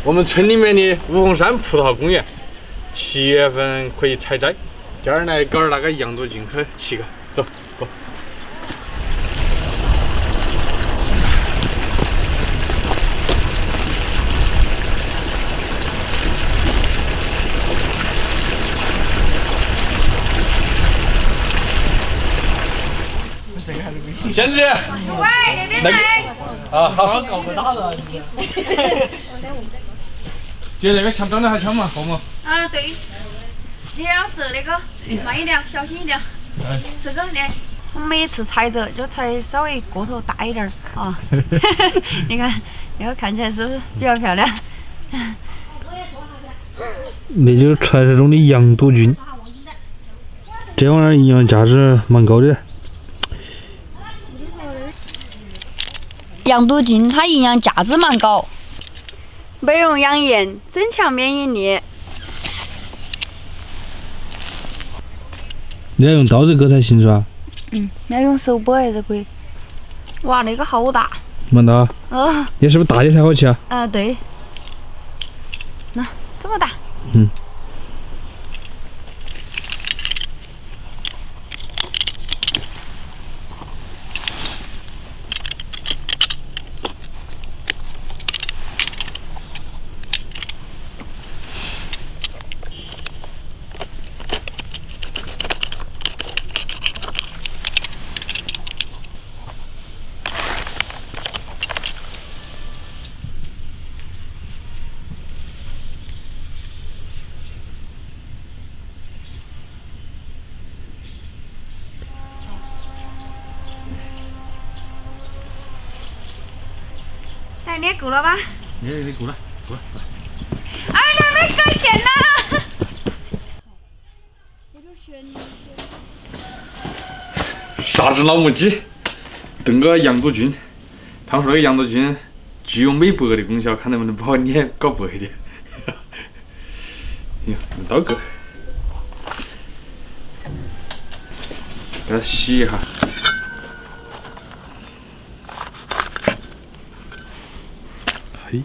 我们村里面的五峰山葡萄公园，7月份可以采摘。今儿来搞那个羊肚菌去吃个，走走。仙子，喂，这边来。啊好。搞不大了。姐，那个枪长得还枪嘛，好嘛？啊，对，你要折那个，慢一点，小心一点。这个来，我每次采着就采稍微个头大一点儿啊。你看，那个看起来是不是比较漂亮？那就是传说中的羊肚菌，这玩意儿营养价值蛮高的。羊肚菌它营养价值蛮高，美容养颜，增强免疫力。你要用刀子割才行是吧？要用手剥还是可以。哇，那个好大。蛮大。你是不是大的才好吃啊？啊，对。那这么大。哎，你够了吧？你够了，够了。哎，你还没给钱呢！啥子老母鸡？炖个羊肚菌。他们说那个羊肚菌具有美白的功效，看能不能把我脸搞白一点。用刀割，给它洗一下。嘿。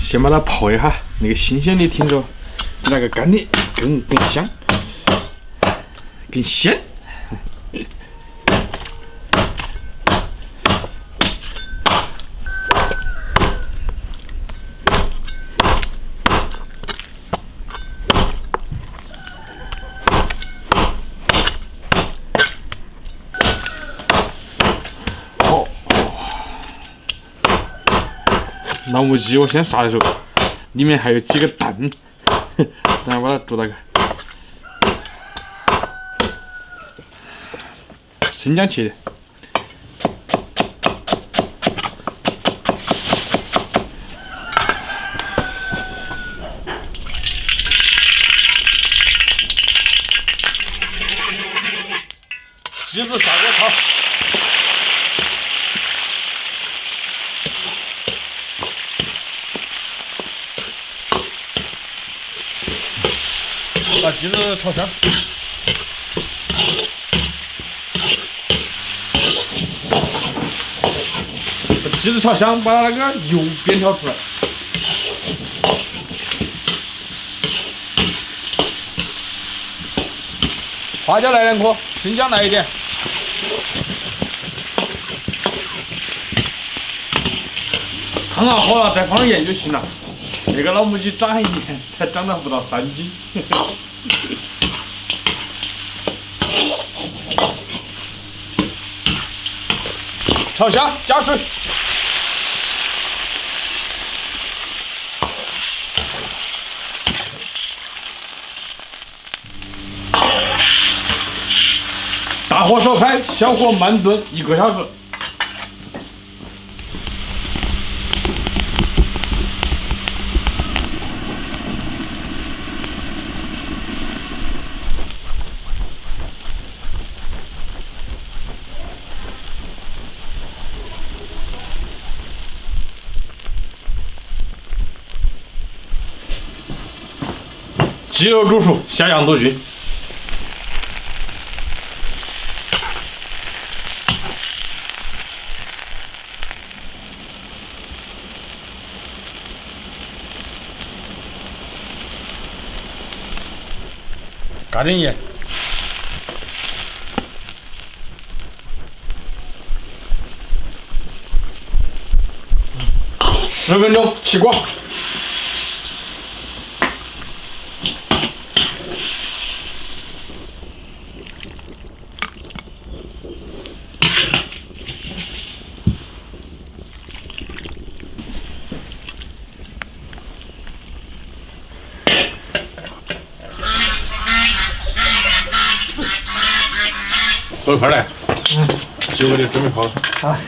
先把它泡一下，那个新鲜的听着比那个干的更香，更鲜。老母鸡我先杀的时候，里面还有几个蛋，等下把它做那个生姜切的。鸡子砂锅炒。把鸡子炒香，把鸡子炒香，把那个油煸挑出来。花椒来2颗，生姜来1点。汤啊好了，再放盐就行了。那个老母鸡长1年才长到不到3斤。炒香，加水。大火烧开，小火慢炖1个小时。鸡肉煮熟，下羊肚菌。加点盐。10分钟起锅。多一块来。鸡我就准备好了。啊。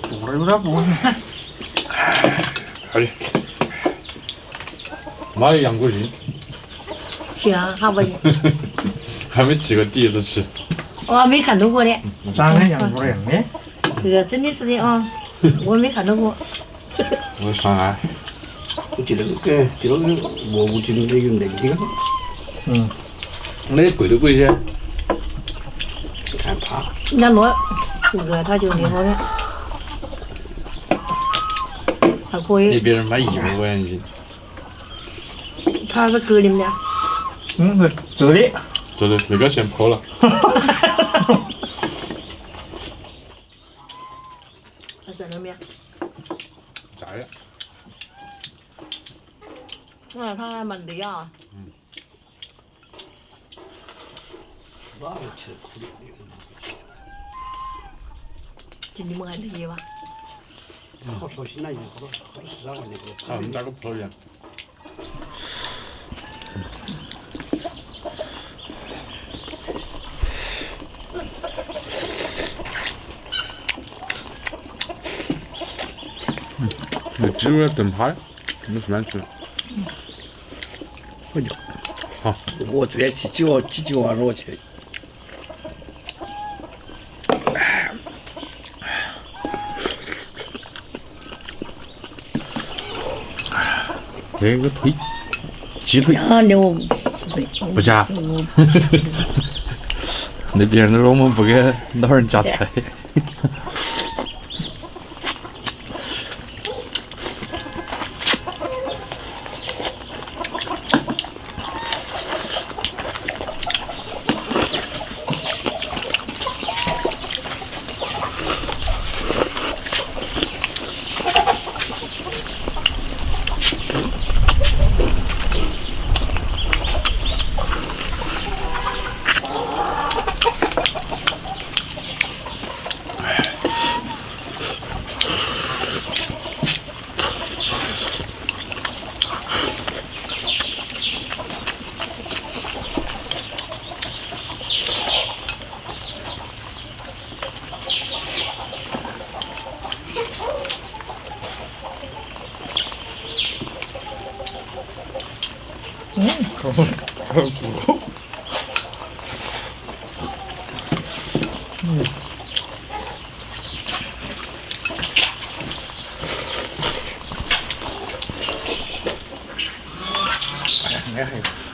煮的有点多。好的。妈的羊肚菌。行，还不行。还没吃过，第一次吃。我还没看到过呢。咋跟羊肚一样的？这个真的是的啊，我没看到过。我上来。这个蘑菇菌这个嫩的。那贵都贵些。看怕。人家弄这个他就挺好的，还可那以。别人卖100块钱斤。他是格里面的。对，这里。这里那个先剖了。还在那边。炸呀！他还蛮累啊。这你们还累吧？好操心了，好吃啊！那个。好，我们炸个葡萄园。那鸡肉炖趴，没什么吃。好。我最爱吃鸡娃肉去。那个腿，鸡腿。啊，那我不夹。那别人都说我们不给老人夹菜。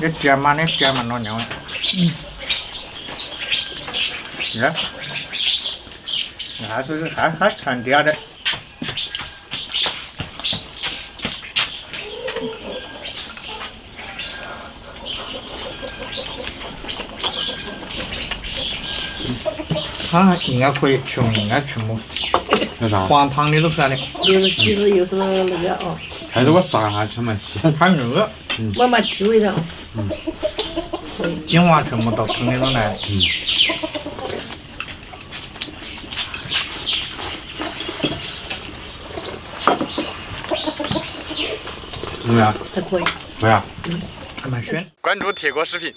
那芥末那芥末老娘。还掺点的。它应该可以熊，应该全部。那啥？黄汤的都出来的。又是其实又是那个哦。还是我炸下去蛮香。还有那个。慢慢气味的。精华全部到汤里头来。怎么样？还可以。可以啊。还蛮鲜。关注铁锅视频。